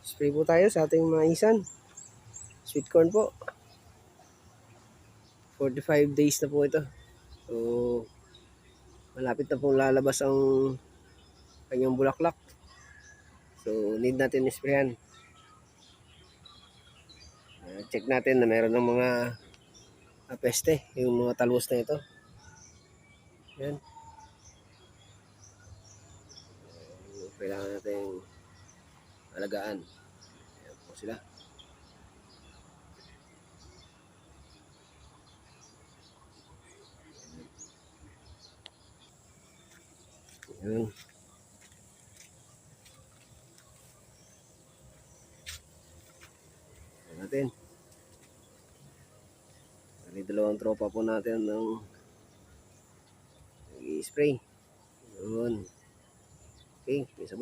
Spray po tayo sa ating mga isan. Sweet corn po. 45 days na po ito. So, malapit na pong lalabas ang kanyang bulaklak. So, need natin isprayan. Check natin na meron ng mga peste, yung mga talbos na ito. Yan. Kailangan natin alagaan. Ayan po sila. Ayan. Ayan natin. May dalawang tropa po natin ng i-spray. Yun. Okay, isa